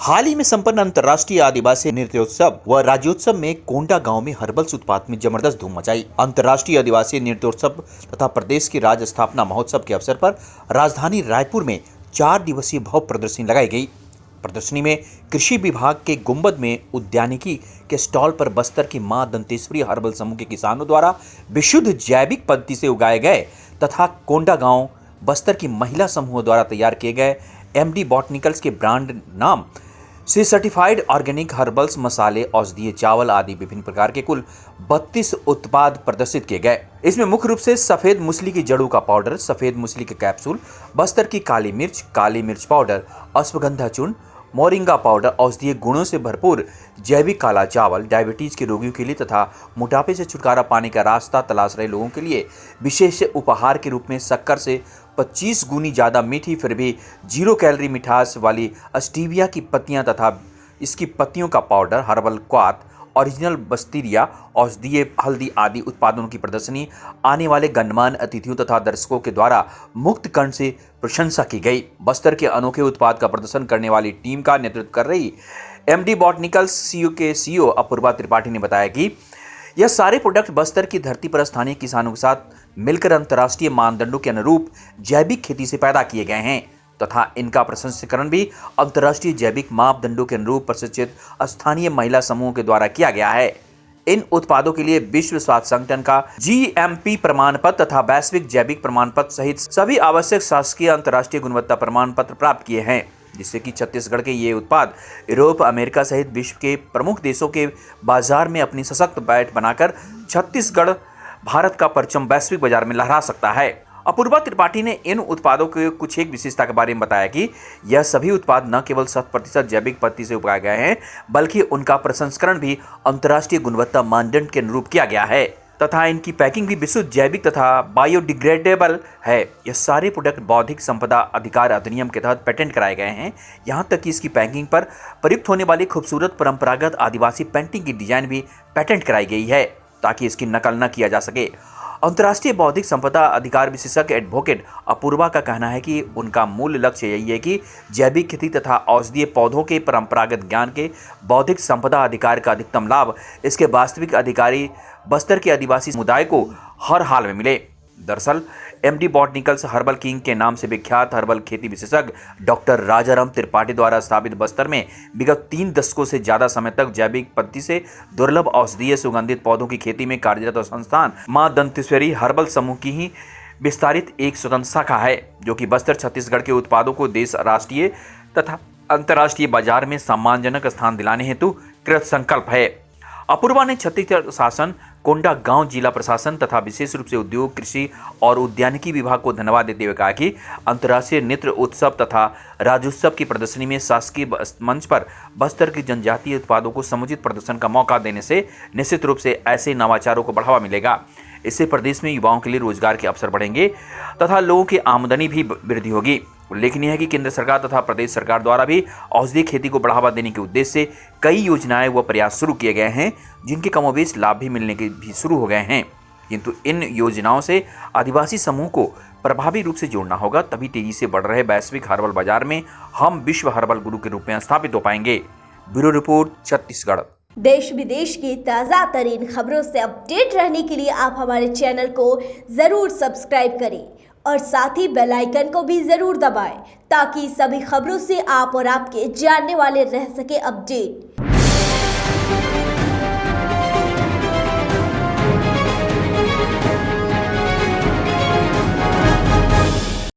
हाल ही में संपन्न अंतर्राष्ट्रीय आदिवासी नृत्योत्सव व राज्योत्सव में कोंडा गांव में हर्बल्स उत्पाद में जबरदस्त धूम मचाई। अंतर्राष्ट्रीय आदिवासी नृत्योत्सव तथा प्रदेश की राज्य स्थापना महोत्सव के अवसर पर राजधानी रायपुर में 4 दिवसीय भव्य प्रदर्शनी लगाई गई। प्रदर्शनी में कृषि विभाग के गुंबद में उद्यानिकी के स्टॉल पर बस्तर की मां दंतेश्वरी हर्बल समूह के किसानों द्वारा विशुद्ध जैविक पद्धति से उगाए गए तथा कोंडा गांव बस्तर की महिला समूह द्वारा तैयार किए गए एमडी बॉटनिकल्स के ब्रांड नाम से सर्टिफाइड ऑर्गेनिक हर्बल्स मसाले, औषधीय चावल आदि विभिन्न प्रकार के कुल 32 उत्पाद प्रदर्शित किए गए। इसमें मुख्य रूप से सफेद मूसली की जड़ों का पाउडर, सफेद मूसली के कैप्सूल, बस्तर की काली मिर्च पाउडर, अश्वगंधा चूर्ण, मोरिंगा पाउडर, औषधीय गुणों से भरपूर जैविक काला चावल, डायबिटीज के रोगियों के लिए तथा मोटापे से छुटकारा पाने का रास्ता तलाश रहे लोगों के लिए विशेष उपहार के रूप में शक्कर से 25 गुनी ज्यादा मीठी फिर भी 0 कैलोरी मिठास वाली स्टीविया की पत्तियां तथा इसकी पत्तियों का पाउडर, हर्बल क्वाथ, ओरिजिनल बस्तीरिया, औषधीय हल्दी आदि उत्पादों की प्रदर्शनी आने वाले गणमान्य अतिथियों तथा दर्शकों के द्वारा मुक्त कंठ से प्रशंसा की गई। बस्तर के अनोखे उत्पाद का प्रदर्शन करने वाली टीम का नेतृत्व कर रही एमडी बॉटनिकल्स सीईओ अपूर्वा त्रिपाठी ने बताया कि यह सारे प्रोडक्ट बस्तर की धरती पर स्थानीय किसानों के साथ मिलकर अंतर्राष्ट्रीय मानदंडों के अनुरूप जैविक खेती से पैदा किए गए हैं तथा इनका प्रसंस्करण भी अंतर्राष्ट्रीय जैविक मापदंडों के अनुरूप प्रशिक्षित स्थानीय महिला समूह के द्वारा किया गया है। इन उत्पादों के लिए विश्व स्वास्थ्य संगठन का जीएमपी प्रमाण पत्र तथा वैश्विक जैविक प्रमाण पत्र सहित सभी आवश्यक शासकीय अंतर्राष्ट्रीय गुणवत्ता प्रमाण पत्र प्राप्त किए हैं, जिससे कि छत्तीसगढ़ के ये उत्पाद यूरोप, अमेरिका सहित विश्व के प्रमुख देशों के बाजार में अपनी सशक्त बैठ बनाकर छत्तीसगढ़ भारत का परचम वैश्विक बाजार में लहरा सकता है। अपूर्वा त्रिपाठी ने इन उत्पादों के कुछ एक विशेषता के बारे में बताया कि यह सभी उत्पाद न केवल 100% जैविक पद्धति से उगाए गए हैं, बल्कि उनका प्रसंस्करण भी अंतर्राष्ट्रीय गुणवत्ता मानदंड के अनुरूप किया गया है तथा इनकी पैकिंग भी विशुद्ध जैविक तथा बायोडिग्रेडेबल है। यह सारे प्रोडक्ट बौद्धिक संपदा अधिकार अधिनियम के तहत पेटेंट कराए गए हैं। यहाँ तक कि इसकी पैकिंग पर प्रयुक्त होने वाली खूबसूरत परंपरागत आदिवासी पेंटिंग की डिजाइन भी पेटेंट कराई गई है ताकि इसकी नकल न किया जा सके। अंतर्राष्ट्रीय बौद्धिक संपदा अधिकार विशेषज्ञ एडवोकेट अपूर्वा का कहना है कि उनका मूल लक्ष्य यही है कि जैविक खेती तथा औषधीय पौधों के परंपरागत ज्ञान के बौद्धिक संपदा अधिकार का अधिकतम लाभ इसके वास्तविक अधिकारी बस्तर के आदिवासी समुदाय को हर हाल में मिले। दरअसल एमडी बॉटनिकल्स हर्बल किंग के नाम से विख्यात हर्बल खेती विशेषज्ञ डॉक्टर राजाराम त्रिपाठी द्वारा स्थापित बस्तर में विगत 3 दशकों से ज्यादा समय तक जैविक पद्धति से दुर्लभ औषधीय सुगंधित पौधों की खेती में कार्यरत संस्थान मां दंतेश्वरी हर्बल समूह की ही विस्तारित एक स्वतंत्र शाखा है, जो कि बस्तर छत्तीसगढ़ के उत्पादों को देश, राष्ट्रीय तथा अंतर्राष्ट्रीय बाजार में सम्मानजनक स्थान दिलाने हेतु कृत संकल्प है। अपूर्वा ने छत्तीसगढ़ शासन, कोंडा गांव जिला प्रशासन तथा विशेष रूप से उद्योग, कृषि और उद्यानिकी विभाग को धन्यवाद देते हुए कहा कि अंतर्राष्ट्रीय नृत्य उत्सव तथा राज्योत्सव की प्रदर्शनी में शासकीय मंच पर बस्तर की जनजातीय उत्पादों को समुचित प्रदर्शन का मौका देने से निश्चित रूप से ऐसे नवाचारों को बढ़ावा मिलेगा। इससे प्रदेश में युवाओं के लिए रोजगार के अवसर बढ़ेंगे तथा लोगों की आमदनी भी वृद्धि होगी। उल्लेखनीय है कि केंद्र सरकार तथा प्रदेश सरकार द्वारा भी औषधीय खेती को बढ़ावा देने के उद्देश्य से कई योजनाएं व प्रयास शुरू किए गए हैं, जिनके कमोबेश लाभ भी मिलने के भी शुरू हो गए हैं। किंतु इन योजनाओं से आदिवासी समूह को प्रभावी रूप से जोड़ना होगा, तभी तेजी से बढ़ रहे वैश्विक हर्बल बाजार में हम विश्व हर्बल गुरु के रूप में स्थापित हो पाएंगे। Bureau report, Chhattisgarh. देश विदेश की ताज़ा तरीन खबरों से अपडेट रहने के लिए आप हमारे चैनल को जरूर सब्सक्राइब करें और साथ ही बेल आइकन को भी जरूर दबाएं ताकि सभी खबरों से आप और आपके जानने वाले रह सके अपडेट।